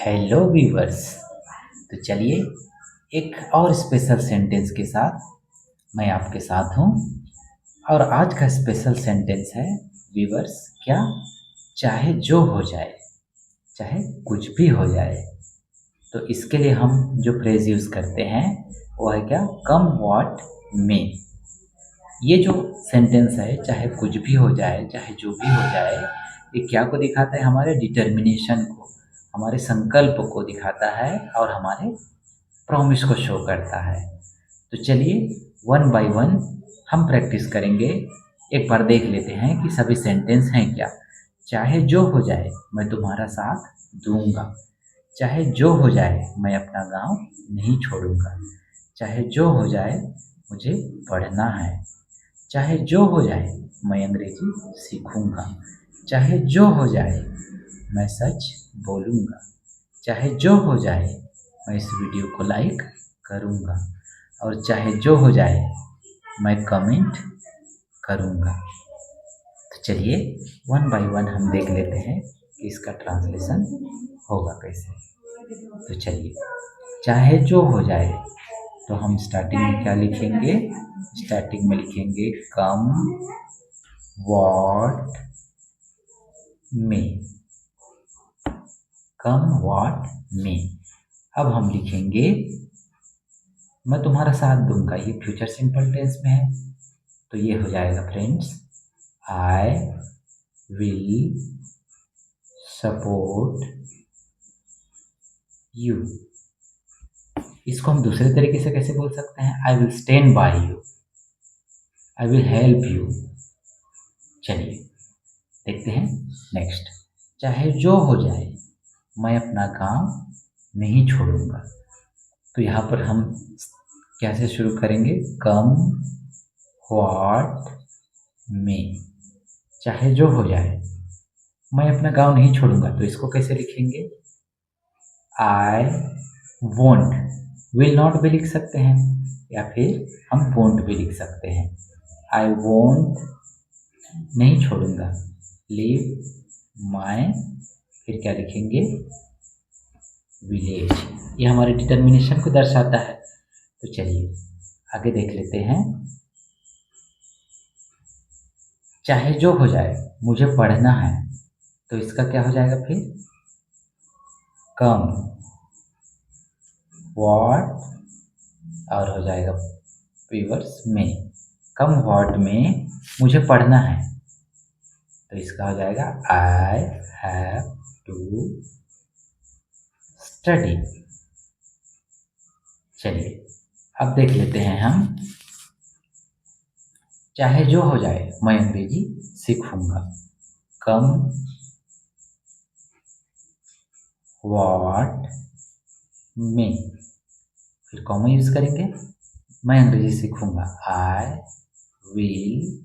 Hello viewers. तो चलिए एक और स्पेशल सेंटेंस के साथ मैं आपके साथ हूँ। और आज का स्पेशल सेंटेंस है व्यूवर्स, क्या? चाहे जो हो जाए, चाहे कुछ भी हो जाए। तो इसके लिए हम जो फ्रेज यूज़ करते हैं वो है क्या? कम व्हाट मे। ये जो सेंटेंस है, चाहे कुछ भी हो जाए, चाहे जो भी हो जाए, ये क्या को दिखाता है? हमारे डिटर्मिनेशन को, हमारे संकल्प को दिखाता है और हमारे प्रॉमिस को शो करता है। तो चलिए वन बाय वन हम प्रैक्टिस करेंगे। एक बार देख लेते हैं कि सभी सेंटेंस हैं क्या। चाहे जो हो जाए मैं तुम्हारा साथ दूंगा। चाहे जो हो जाए मैं अपना गांव नहीं छोड़ूंगा। चाहे जो हो जाए मुझे पढ़ना है। चाहे जो हो जाए मैं अंग्रेजी सीखूंगा। चाहे जो हो जाए मैं सच बोलूंगा। चाहे जो हो जाए मैं इस वीडियो को लाइक करूंगा। और चाहे जो हो जाए मैं कमेंट करूंगा। तो चलिए वन बाय वन हम देख लेते हैं कि इसका ट्रांसलेशन होगा कैसे। तो चलिए, चाहे जो हो जाए, तो हम स्टार्टिंग में क्या लिखेंगे? स्टार्टिंग में लिखेंगे कम व्हाट मे। कम व्हाट मे। अब हम लिखेंगे मैं तुम्हारा साथ दूंगा। ये फ्यूचर सिंपल टेंस में है, तो ये हो जाएगा friends, I will support you. इसको हम दूसरे तरीके से कैसे बोल सकते हैं? I will stand by you, I will help you. चलिए देखते हैं नेक्स्ट। चाहे जो हो जाए मैं अपना काम नहीं छोड़ूंगा। तो यहाँ पर हम कैसे शुरू करेंगे? कम व्हाट मे। चाहे जो हो जाए मैं अपना गांव नहीं छोड़ूंगा, तो इसको कैसे लिखेंगे? आई वोंट, विल नॉट भी लिख सकते हैं या फिर हम वोंट भी लिख सकते हैं। आई वोंट नहीं छोड़ूंगा, लीव माई, फिर क्या लिखेंगे? विलेज। ये हमारे डिटर्मिनेशन को दर्शाता है। तो चलिए आगे देख लेते हैं। चाहे जो हो जाए मुझे पढ़ना है, तो इसका क्या हो जाएगा फिर? कम व्हाट, और हो जाएगा व्यूअर्स में। कम व्हाट में मुझे पढ़ना है, तो इसका हो जाएगा आई हैव टू स्टडी। चलिए अब देख लेते हैं हम। चाहे जो हो जाए मैं अंग्रेजी सीखूंगा। कम व्हाट में, फिर कॉमा यूज करेंगे, मैं अंग्रेजी सीखूंगा। आई विल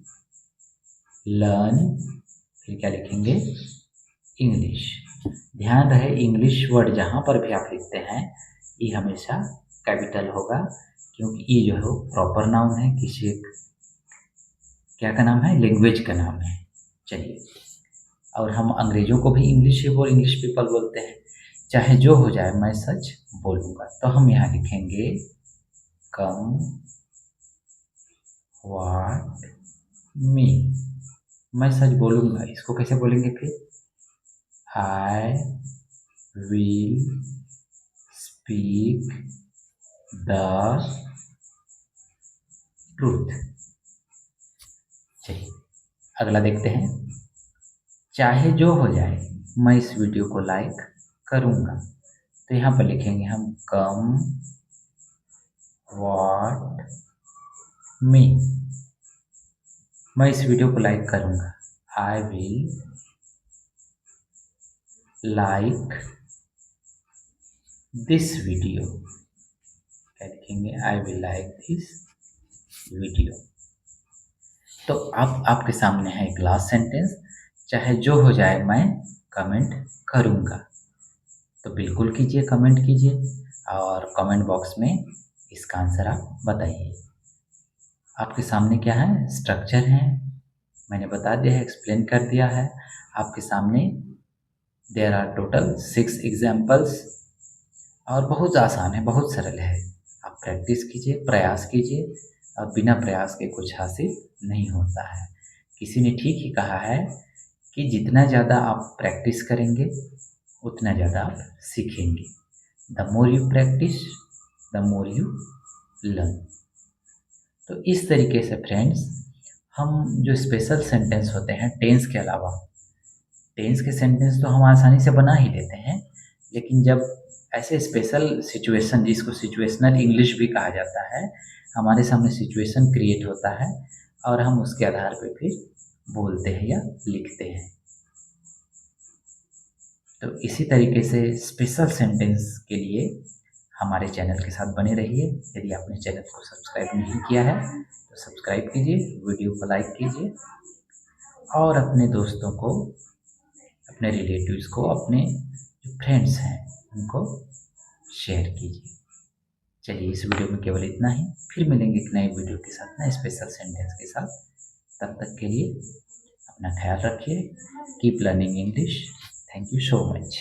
लर्न, फिर क्या लिखेंगे? इंग्लिश। ध्यान रहे इंग्लिश वर्ड जहाँ पर भी आप लिखते हैं ये हमेशा कैपिटल होगा, क्योंकि ये जो है वो प्रॉपर नाउन है, किसी एक क्या का नाम है? लैंग्वेज का नाम है। चलिए, और हम अंग्रेजों को भी इंग्लिश पीपल बोलते हैं। चाहे जो हो जाए मैं सच बोलूँगा, तो हम यहाँ लिखेंगे कम व्हाट मी। मैं सच बोलूँगा, इसको कैसे बोलेंगे फिर? I will speak the truth. चलिए अगला देखते हैं। चाहे जो हो जाए मैं इस वीडियो को लाइक करूँगा, तो यहाँ पर लिखेंगे हम कम व्हाट मी। मैं इस वीडियो को लाइक करूँगा, I will like this video. क्या लिखेंगे? I will like this video. तो अब आपके सामने है एक लास्ट सेंटेंस, चाहे जो हो जाए मैं कमेंट करूँगा। तो बिल्कुल कीजिए, कमेंट कीजिए और कमेंट बॉक्स में इसका आंसर आप बताइए। आपके सामने क्या है? स्ट्रक्चर है, मैंने बता दिया है, एक्सप्लेन कर दिया है। आपके सामने देयर आर टोटल 6 एग्जाम्पल्स और बहुत आसान है, बहुत सरल है। आप प्रैक्टिस कीजिए, प्रयास कीजिए और बिना प्रयास के कुछ हासिल नहीं होता है। किसी ने ठीक ही कहा है कि जितना ज़्यादा आप प्रैक्टिस करेंगे, उतना ज़्यादा आप सीखेंगे। The more you practice, the more you learn. तो इस तरीके से फ्रेंड्स, हम जो स्पेशल सेंटेंस होते हैं टेंस के अलावा, टेंस के सेंटेंस तो हम आसानी से बना ही लेते हैं, लेकिन जब ऐसे स्पेशल सिचुएशन, जिसको सिचुएशनल इंग्लिश भी कहा जाता है, हमारे सामने सिचुएशन क्रिएट होता है और हम उसके आधार पे फिर बोलते हैं या लिखते हैं। तो इसी तरीके से स्पेशल सेंटेंस के लिए हमारे चैनल के साथ बने रहिए। यदि आपने चैनल को सब्सक्राइब नहीं किया है तो सब्सक्राइब कीजिए, वीडियो को लाइक कीजिए और अपने दोस्तों को, अपने रिलेटिव्स को, अपने जो फ्रेंड्स हैं उनको शेयर कीजिए। चलिए, इस वीडियो में केवल इतना ही। फिर मिलेंगे एक नए वीडियो के साथ, नए स्पेशल सेंटेंस के साथ। तब तक के लिए अपना ख्याल रखिए। Keep learning English. Thank you so much.